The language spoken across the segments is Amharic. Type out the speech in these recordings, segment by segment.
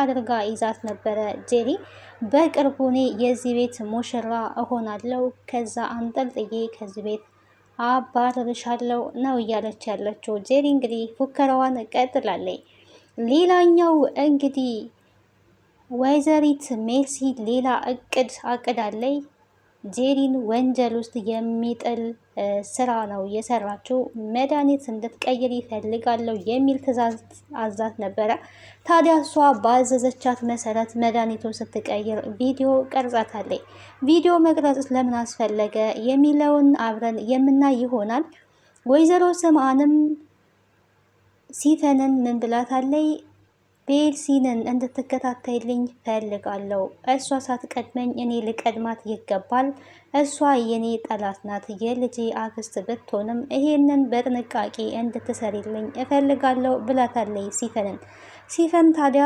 አድርጋ ይዛት ነበረ ጄሪ። በቅርቡ እኔ የዚህ ቤት ሙሽራ እሆናለሁ፣ ከዛ አንጠልጥዬ ከዚህ ቤት አባርርሻለሁ ነው እያለች ያለችው ጄሪ። እንግዲህ ፉከራዋን ቀጥላለች። ሌላኛው እንግዲህ ወይዘሪት ሜርሲ ሌላ እቅድ አቅዳለች። ጄሪን ወንጀል ውስጥ የሚጥል ስራ ነው የሰራችው። መድኃኒት እንድትቀይር ይፈልጋለሁ የሚል ትዕዛዝ አዛት ነበረ። ታዲያ እሷ ባዘዘቻት መሰረት መድኃኒቱን ስትቀይር ቪዲዮ ቀርጻታለች። ቪዲዮ መቅረጽ ለምን አስፈለገ የሚለውን አብረን የምናይ ይሆናል። ወይዘሮ ስምአንም ሲፈንን ምን ብላታለች? ቤርሲንን እንድትከታተይልኝ ፈልጋለሁ። እሷ ሳትቀድመኝ እኔ ልቀድማት ይገባል። እሷ የኔ ጠላት ናት። የልጄ አክስት ብትሆንም ይሄንን በጥንቃቄ እንድትሰሪልኝ እፈልጋለሁ ብላታለች ሲፈንን። ሲፈን ታዲያ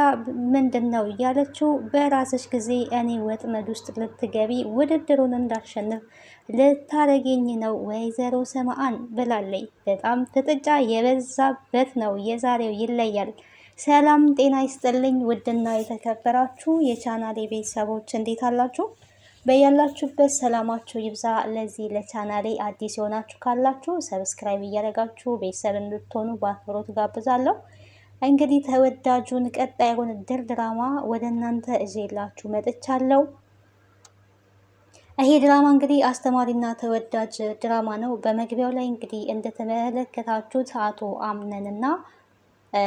ምንድን ነው እያለችው፣ በራስሽ ጊዜ እኔ ወጥመድ ውስጥ ልትገቢ ውድድሩን እንዳሸንፍ ልታረገኝ ነው ወይዘሮ ሰማአን ብላለች። በጣም ፍጥጫ የበዛበት ነው የዛሬው፣ ይለያል። ሰላም ጤና ይስጥልኝ ውድና የተከበራችሁ የቻናሌ ቤተሰቦች እንዴት አላችሁ? በያላችሁበት ሰላማችሁ ይብዛ። ለዚህ ለቻናሌ አዲስ የሆናችሁ ካላችሁ ሰብስክራይብ እያደረጋችሁ ቤተሰብ እንድትሆኑ በአክብሮት ጋብዛለሁ። እንግዲህ ተወዳጁን ቀጣዩን ድራማ ወደ እናንተ እዤላችሁ መጥቻለሁ። ይሄ ድራማ እንግዲህ አስተማሪና ተወዳጅ ድራማ ነው። በመግቢያው ላይ እንግዲህ እንደተመለከታችሁት አቶ አምነንና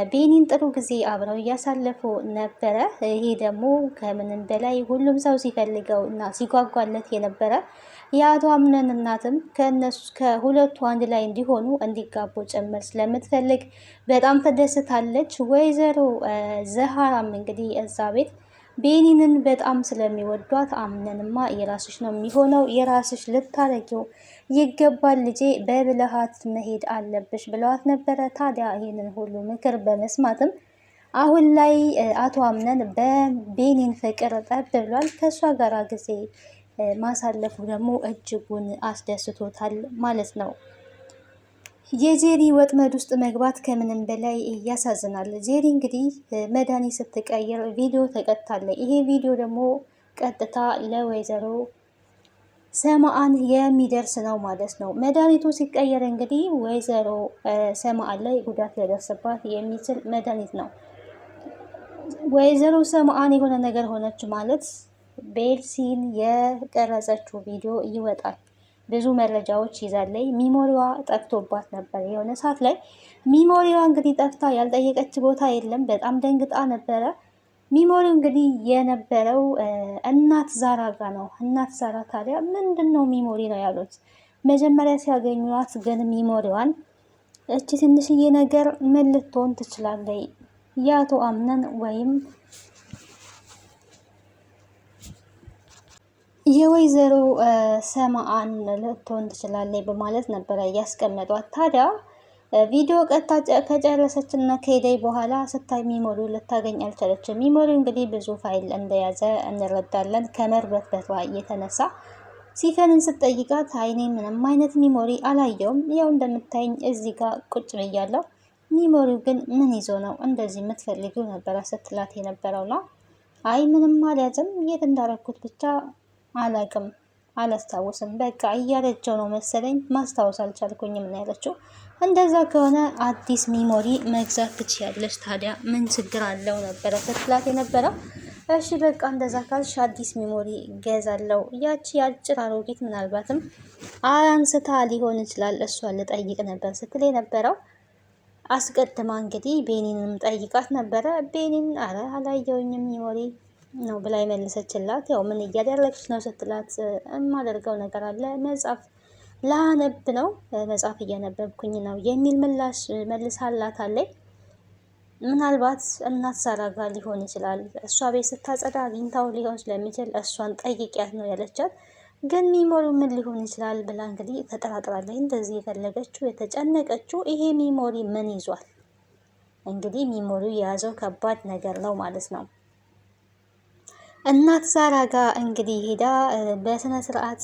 ቤኒን ጥሩ ጊዜ አብረው እያሳለፉ ነበረ። ይሄ ደግሞ ከምንም በላይ ሁሉም ሰው ሲፈልገው እና ሲጓጓለት የነበረ የአቶ አምነን እናትም ከነሱ ከሁለቱ አንድ ላይ እንዲሆኑ እንዲጋቡ ጭምር ስለምትፈልግ በጣም ተደስታለች። ወይዘሮ ዘሃራም እንግዲህ እዛ ቤት ቤኒንን በጣም ስለሚወዷት አምነንማ የራስሽ ነው የሚሆነው፣ የራስሽ ልታረጊው ይገባል ልጄ፣ በብልሃት መሄድ አለብሽ ብለዋት ነበረ። ታዲያ ይህንን ሁሉ ምክር በመስማትም አሁን ላይ አቶ አምነን በቤኒን ፍቅር ጠብ ብሏል። ከእሷ ጋር ጊዜ ማሳለፉ ደግሞ እጅጉን አስደስቶታል ማለት ነው። የጄሪ ወጥመድ ውስጥ መግባት ከምንም በላይ ያሳዝናል። ጄሪ እንግዲህ መድኃኒት ስትቀይር ቪዲዮ ተቀጥታለች። ይሄ ቪዲዮ ደግሞ ቀጥታ ለወይዘሮ ሰማአን የሚደርስ ነው ማለት ነው። መድኃኒቱ ሲቀየር እንግዲህ ወይዘሮ ሰማአን ላይ ጉዳት ሊደርስባት የሚችል መድኃኒት ነው። ወይዘሮ ሰማአን የሆነ ነገር ሆነች ማለት ቤርሲን የቀረጸችው ቪዲዮ ይወጣል። ብዙ መረጃዎች ይዛለች። ሚሞሪዋ ጠፍቶባት ነበር የሆነ ሰዓት ላይ። ሚሞሪዋ እንግዲህ ጠፍታ ያልጠየቀች ቦታ የለም። በጣም ደንግጣ ነበረ። ሚሞሪው እንግዲህ የነበረው እናት ዛራ ጋ ነው። እናት ዛራ ታዲያ ምንድን ነው ሚሞሪ ነው ያሉት። መጀመሪያ ሲያገኟት ግን ሚሞሪዋን እቺ ትንሽዬ ነገር ምን ልትሆን ትችላለች? የአቶ አምነን ወይም የወይዘሮ ሰማአን ልትሆን ትችላለች በማለት ነበረ እያስቀመጧት። ታዲያ ቪዲዮ ቀጥታ ከጨረሰች እና ከሄደይ በኋላ ስታይ ሚሞሪው ልታገኝ አልቻለችም። ሚሞሪው እንግዲህ ብዙ ፋይል እንደያዘ እንረዳለን ከመርበትበቷ የተነሳ። ሲፈንን ስትጠይቃት አይኔ ምንም አይነት ሚሞሪ አላየውም፣ ያው እንደምታይኝ እዚህ ጋር ቁጭ ብያለሁ፣ ሚሞሪው ግን ምን ይዞ ነው እንደዚህ የምትፈልጊው ነበረ ስትላት የነበረውና አይ ምንም አልያዝም፣ የት እንዳረኩት ብቻ አላቅም፣ አላስታውስም፣ በቃ እያረጀው ነው መሰለኝ ማስታወስ አልቻልኩኝም ነው ያለችው። እንደዛ ከሆነ አዲስ ሚሞሪ መግዛት ትችያለሽ፣ ታዲያ ምን ችግር አለው ነበረ ስትላት የነበረው። እሺ በቃ እንደዛ ካልሽ አዲስ ሚሞሪ ገዛለው። ያቺ አጭር አሮጊት ምናልባትም አንስታ ሊሆን ይችላል እሷን ልጠይቅ ነበር ስትል የነበረው። አስቀድማ እንግዲህ ቤኒንም ጠይቃት ነበረ። ቤኒን አረ አላየውኝም ሚሞሪ ነው ብላ የመለሰችላት። ያው ምን እያደረግች ነው ስትላት የማደርገው ነገር አለ መጽሐፍ ላነብ ነው፣ መጽሐፍ እያነበብኩኝ ነው የሚል ምላሽ መልሳላታለች። ምናልባት እናት ዛራ ጋር ሊሆን ይችላል፣ እሷ ቤት ስታጸዳ አግኝታው ሊሆን ስለሚችል እሷን ጠይቂያት ነው ያለቻት። ግን ሚሞሪው ምን ሊሆን ይችላል ብላ እንግዲህ ተጠራጥራለች። እንደዚህ የፈለገችው የተጨነቀችው ይሄ ሚሞሪ ምን ይዟል? እንግዲህ ሚሞሪው የያዘው ከባድ ነገር ነው ማለት ነው። እናት ዛራ ጋር እንግዲህ ሄዳ በስነ ስርዓት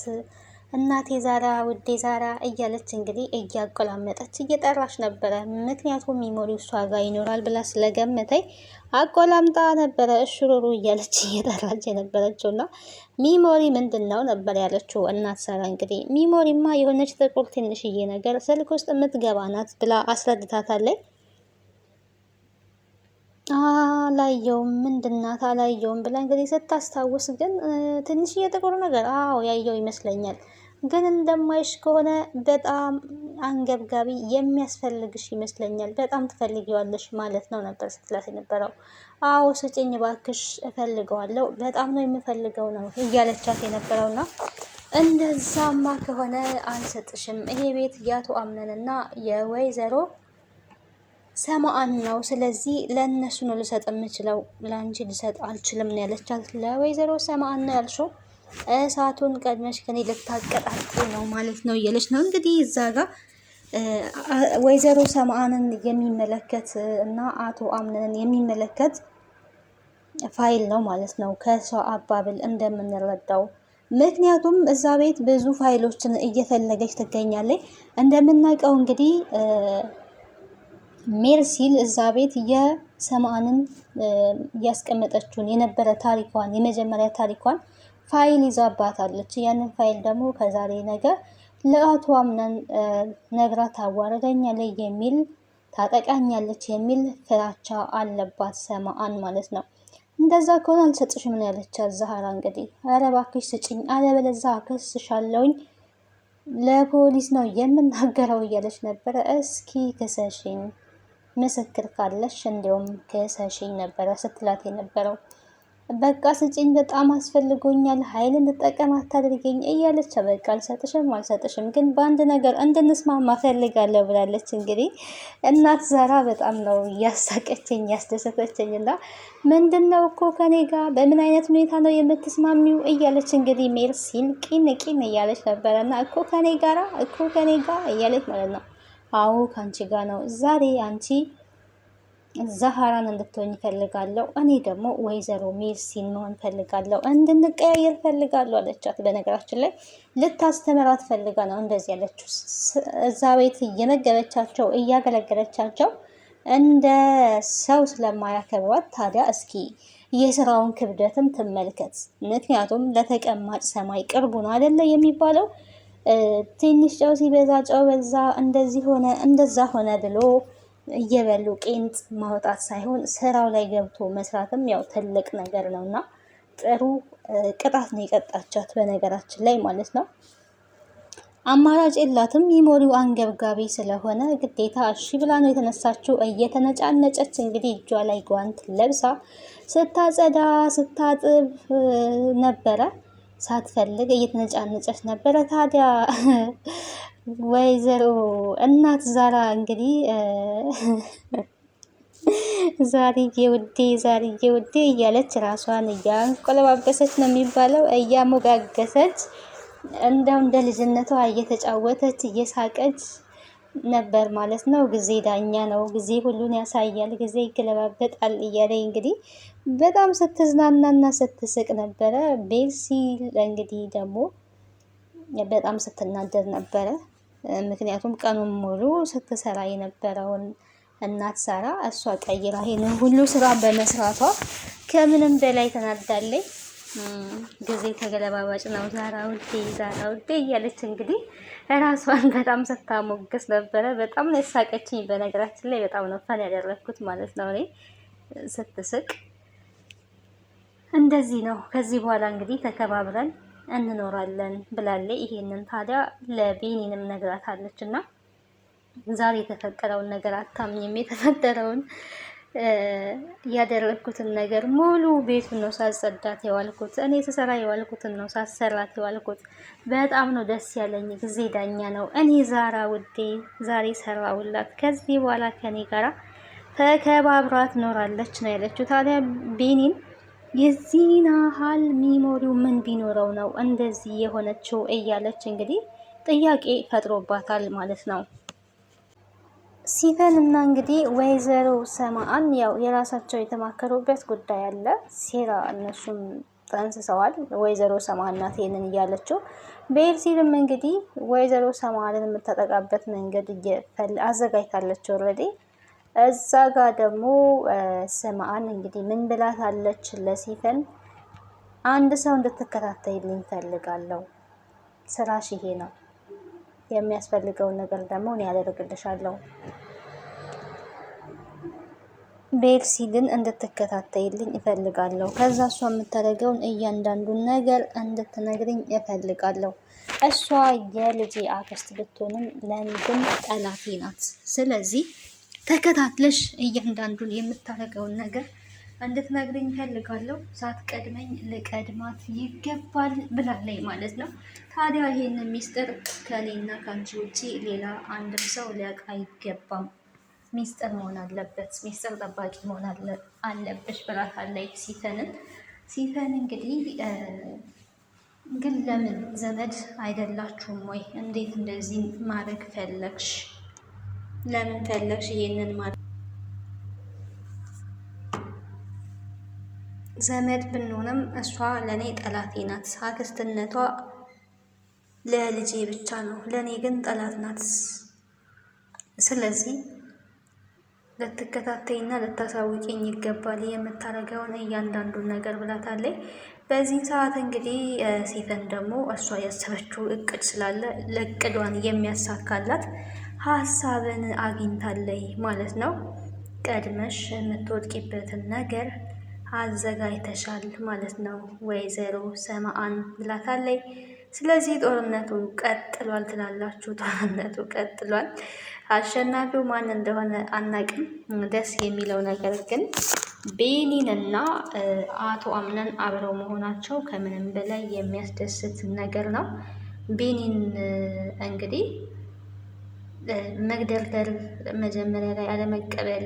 እናቴ ዛራ ውዴ ዛራ እያለች እንግዲህ እያቆላመጠች እየጠራች ነበረ። ምክንያቱም ሚሞሪው እሷ ጋር ይኖራል ብላ ስለገመተኝ አቆላምጣ ነበረ እሽሩሩ እያለች እየጠራች የነበረችው እና ሚሞሪ ምንድን ነው ነበር ያለችው እናት ሳራ። እንግዲህ ሚሞሪማ የሆነች ጥቁር ትንሽዬ ነገር ስልክ ውስጥ የምትገባ ናት ብላ አስረድታታለች። አላየውም ምንድናት አላየውም ብላ እንግዲህ ስታስታውስ ግን ትንሽዬ ጥቁር ነገር አዎ ያየው ይመስለኛል። ግን እንደማይሽ ከሆነ በጣም አንገብጋቢ የሚያስፈልግሽ ይመስለኛል። በጣም ትፈልጊዋለሽ ማለት ነው ነበር ስትላት የነበረው። አዎ ስጭኝ ባክሽ እፈልገዋለሁ በጣም ነው የምፈልገው ነው እያለቻት የነበረውና እንደዛማ ከሆነ አልሰጥሽም። ይሄ ቤት ያቶ አምነንና የወይዘሮ ሰማአን ነው። ስለዚህ ለእነሱ ነው ልሰጥ የምችለው፣ ለአንቺ ልሰጥ አልችልም ነው ያለቻት። ለወይዘሮ ሰማአን ነው ያልሽው? እሳቱን ቀድመሽ ከኔ ልታቀጣጥ ነው ማለት ነው እያለች ነው እንግዲህ እዛ ጋር ወይዘሮ ሰማአንን የሚመለከት እና አቶ አምነንን የሚመለከት ፋይል ነው ማለት ነው ከሰው አባብል እንደምንረዳው። ምክንያቱም እዛ ቤት ብዙ ፋይሎችን እየፈለገች ትገኛለች። እንደምናውቀው እንግዲህ ሜርሲል እዛ ቤት የሰማአንን እያስቀመጠችውን የነበረ ታሪኳን የመጀመሪያ ታሪኳን ፋይል ይዛባታለች። ያንን ፋይል ደግሞ ከዛሬ ነገ ለአቶ አምነን ነግራ ታዋረደኛለች የሚል ታጠቃኛለች የሚል ፍራቻ አለባት ሰማአን ማለት ነው። እንደዛ ከሆነ አልሰጥሽም ነው ያለቻት ዛህራ። እንግዲህ ኧረ እባክሽ ስጭኝ አለበለዚያ አከስሻለሁኝ ለፖሊስ ነው የምናገረው እያለች ነበረ። እስኪ ክሰሽኝ ምስክር ካለሽ እንዲሁም ክሰሽኝ ነበረ ስትላት የነበረው። በቃ ስጭኝ በጣም አስፈልጎኛል ኃይል እንድጠቀም አታድርገኝ እያለች በቃ አልሰጥሽም ግን በአንድ ነገር እንድንስማማ ፈልጋለሁ ብላለች። እንግዲህ እናት ዛራ በጣም ነው እያሳቀችኝ ያስደሰተችኝ እና ምንድን ነው እኮ ከኔ ጋር በምን አይነት ሁኔታ ነው የምትስማሚው እያለች እንግዲህ ሜርሲን ቂን እያለች ነበረ እና እኮ ከኔ ጋር እያለች ማለት ነው። አዎ ከአንቺ ጋር ነው ዛሬ አንቺ ዛህራን እንድትሆኝ ፈልጋለሁ፣ እኔ ደግሞ ወይዘሮ ሜርሲን መሆን ፈልጋለሁ፣ እንድንቀያየር ፈልጋለሁ አለቻት። በነገራችን ላይ ልታስተምራት ፈልጋ ነው እንደዚህ ያለችው። እዛ ቤት እየመገበቻቸው እያገለገለቻቸው እንደ ሰው ስለማያከብሯት ታዲያ እስኪ የስራውን ክብደትም ትመልከት። ምክንያቱም ለተቀማጭ ሰማይ ቅርቡ ነው አይደለ የሚባለው። ትንሽ ጨው ሲበዛ ጨው በዛ፣ እንደዚህ ሆነ እንደዛ ሆነ ብሎ እየበሉ ቄንጥ ማውጣት ሳይሆን ስራው ላይ ገብቶ መስራትም ያው ትልቅ ነገር ነው እና ጥሩ ቅጣት ነው የቀጣቻት በነገራችን ላይ ማለት ነው። አማራጭ የላትም። ሚሞሪው አንገብጋቢ ስለሆነ ግዴታ እሺ ብላ ነው የተነሳችው። እየተነጫነጨች እንግዲህ እጇ ላይ ጓንት ለብሳ ስታጸዳ ስታጥብ ነበረ። ሳትፈልግ እየተነጫነጨች ነበረ። ታዲያ ወይዘሮ እናት ዛራ እንግዲህ ዛርዬ ውዴ እያለች ራሷን እያንቆለባበሰች ነው የሚባለው፣ እያሞጋገሰች እንደው እንደ ልጅነቷ እየተጫወተች እየሳቀች ነበር ማለት ነው። ጊዜ ዳኛ ነው፣ ጊዜ ሁሉን ያሳያል፣ ጊዜ ይገለባበጣል እያለ እንግዲህ በጣም ስትዝናናና ስትስቅ ነበረ። ቤርሲ እንግዲህ ደግሞ በጣም ስትናደድ ነበረ። ምክንያቱም ቀኑን ሙሉ ስትሰራ የነበረውን እናት ሳራ እሷ ቀይራ ይሄንን ሁሉ ስራ በመስራቷ ከምንም በላይ ተናዳለች። ጊዜ ተገለባባጭ ነው ዛራ ውዴ እያለች እንግዲህ ራሷን በጣም ስታሞገስ ነበረ። በጣም ነው የሳቀችኝ። በነገራችን ላይ በጣም ነው ፈን ያደረኩት ማለት ነው። እኔ ስትስቅ እንደዚህ ነው። ከዚህ በኋላ እንግዲህ ተከባብረን እንኖራለን ብላለች። ይሄንን ታዲያ ለቤኒንም ነግራታለች እና ዛሬ የተፈጠረውን ነገር አታምኝም። የተፈጠረውን ያደረኩትን ነገር ሙሉ ቤቱን ነው ሳጸዳት የዋልኩት። እኔ ስሰራ የዋልኩትን ነው ሳሰራት የዋልኩት። በጣም ነው ደስ ያለኝ። ጊዜ ዳኛ ነው። እኔ ዛራ ውዴ ዛሬ ሰራውላት። ከዚህ በኋላ ከኔ ጋራ ተከባብራ ትኖራለች ነው ያለችው። ታዲያ ቤኒን የዚህን ያህል ሚሞሪው ምን ቢኖረው ነው እንደዚህ የሆነችው እያለች እንግዲህ ጥያቄ ፈጥሮባታል ማለት ነው። ሲፈን እና እንግዲህ ወይዘሮ ሰማአን ያው የራሳቸው የተማከሩበት ጉዳይ አለ። ሴራ እነሱም ጠንስሰዋል። ወይዘሮ ሰማን ናት ይሄንን እያለችው። ቤርሲልም እንግዲህ ወይዘሮ ሰማንን የምታጠቃበት መንገድ አዘጋጅታለች ኦልሬዲ። እዛ ጋር ደግሞ ሰማን እንግዲህ ምን ብላታለች ለሲፈን፣ አንድ ሰው እንድትከታተይልኝ ፈልጋለሁ፣ ስራሽ ይሄ ነው፣ የሚያስፈልገውን ነገር ደግሞ እኔ ያደርግልሻለሁ፣ ቤርሲልን እንድትከታተይልኝ እፈልጋለሁ። ከዛ እሷ የምታደርገውን እያንዳንዱን ነገር እንድትነግርኝ እፈልጋለሁ። እሷ የልጄ አክስት ብትሆንም ለእኔ ግን ጠላቴ ናት። ስለዚህ ተከታትለሽ እያንዳንዱን የምታደርገውን ነገር እንድትነግርኝ እፈልጋለሁ። ሳትቀድመኝ ልቀድማት ይገባል ብላለች ማለት ነው። ታዲያ ይሄንን ሚስጥር ከኔና ከአንቺ ውጪ ሌላ አንድም ሰው ሊያውቅ አይገባም። ሚስጥር መሆን አለበት፣ ሚስጥር ጠባቂ መሆን አለብሽ ብላታለች ሲፈንን። ሲፈን እንግዲህ ግን ለምን ዘመድ አይደላችሁም ወይ? እንዴት እንደዚህ ማድረግ ፈለግሽ? ለምን ፈለግሽ ይሄንን ማድረግ? ዘመድ ብንሆንም እሷ ለእኔ ጠላቴ ናት። አክስትነቷ ለልጄ ብቻ ነው፣ ለእኔ ግን ጠላት ናት። ስለዚህ ልትከታተይና ልታሳውቂኝ ይገባል የምታደርገውን እያንዳንዱን ነገር ብላታለች። በዚህ ሰዓት እንግዲህ ሲፈን ደግሞ እሷ ያሰበችው እቅድ ስላለ ለእቅዷን የሚያሳካላት ሀሳብን አግኝታለች ማለት ነው። ቀድመሽ የምትወድቂበትን ነገር አዘጋጅተሻል ማለት ነው ወይዘሮ ሰማአን ብላታለች። ስለዚህ ጦርነቱ ቀጥሏል ትላላችሁ። ጦርነቱ ቀጥሏል። አሸናፊው ማን እንደሆነ አናቅም። ደስ የሚለው ነገር ግን ቤኒንና አቶ አምነን አብረው መሆናቸው ከምንም በላይ የሚያስደስት ነገር ነው። ቤኒን እንግዲህ መግደርደር መጀመሪያ ላይ አለመቀበል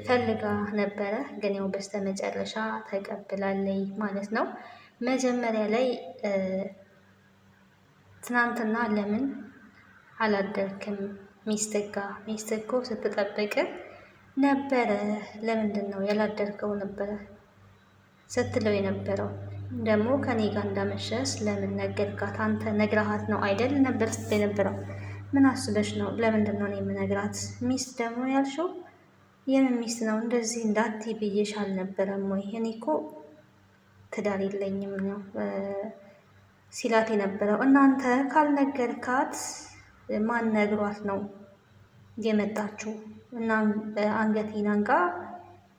ፈልጋ ነበረ፣ ግን ያው በስተመጨረሻ ተቀብላለች ማለት ነው። መጀመሪያ ላይ ትናንትና ለምን አላደርክም ሚስትጋ? ሚስት እኮ ስትጠብቅ ነበረ፣ ለምንድን ነው ያላደርከው ነበረ ስትለው የነበረው። ደግሞ ከኔ ጋር እንዳመሸስ ለምን ነገርካት? አንተ ነግረሃት ነው አይደል ነበር ስትል የነበረው። ምን አስበሽ ነው? ለምንድን ነው እኔ የምነግራት? ሚስት ደግሞ ያልሽው የምን ሚስት ነው? እንደዚህ እንዳትይ ብዬሽ አልነበረም ወይ? እኔ እኮ ትዳር የለኝም ነው ሲላት የነበረው። እናንተ ካልነገርካት ማን ነግሯት ነው የመጣችው? እና አንገቴን አንቃ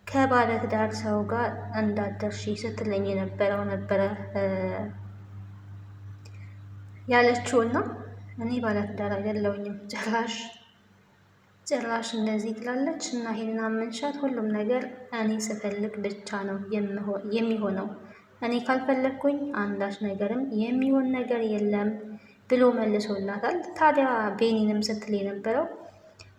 ከባለ ትዳር ሰው ጋር እንዳደርሺ ስትለኝ የነበረው ነበረ ያለችው። እና እኔ ባለ ትዳር አይደለሁኝም ጭራሽ እንደዚህ ትላለች። እና ይሄንን አመንሻት? ሁሉም ነገር እኔ ስፈልግ ብቻ ነው የሚሆነው። እኔ ካልፈለግኩኝ አንዳች ነገርም የሚሆን ነገር የለም ብሎ መልሶላታል። ታዲያ ቤኒንም ስትል የነበረው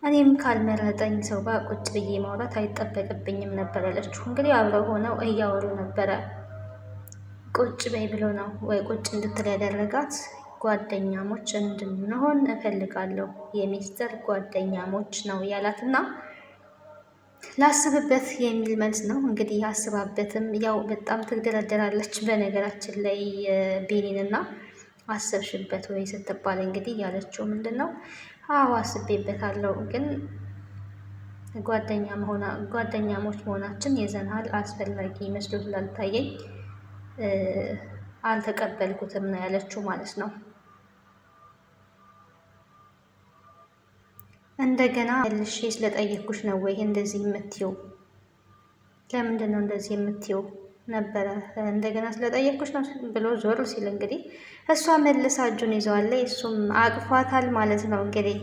እኔም ካልመረጠኝ ሰው ጋር ቁጭ ብዬ ማውራት አይጠበቅብኝም ነበር ያለችው። እንግዲህ አብረው ሆነው እያወሩ ነበረ። ቁጭ በይ ብሎ ነው ወይ ቁጭ እንድትል ያደረጋት። ጓደኛሞች እንድንሆን እፈልጋለሁ፣ የሚስጥር ጓደኛሞች ነው ያላትና ላስብበት የሚል መልስ ነው። እንግዲህ አስባበትም ያው በጣም ትግደረደራለች። በነገራችን ላይ ቤኒንና አሰብሽበት ወይ ስትባል እንግዲህ ያለችው ምንድን ነው? አዎ አስቤበታለሁ፣ ግን ጓደኛሞች መሆናችን የዘንሃል አስፈላጊ መስሎ ስላልታየኝ አልተቀበልኩትም ነው ያለችው ማለት ነው። እንደገና ልሼ ስለጠየቅኩሽ ነው ወይ እንደዚህ የምትይው? ለምንድን ነው እንደዚህ የምትይው ነበረ? እንደገና ስለጠየቅኩሽ ነው ብሎ ዞር ሲል እንግዲህ እሷ መልሳ እጁን ይዘዋለች። እሱም አቅፏታል ማለት ነው እንግዲህ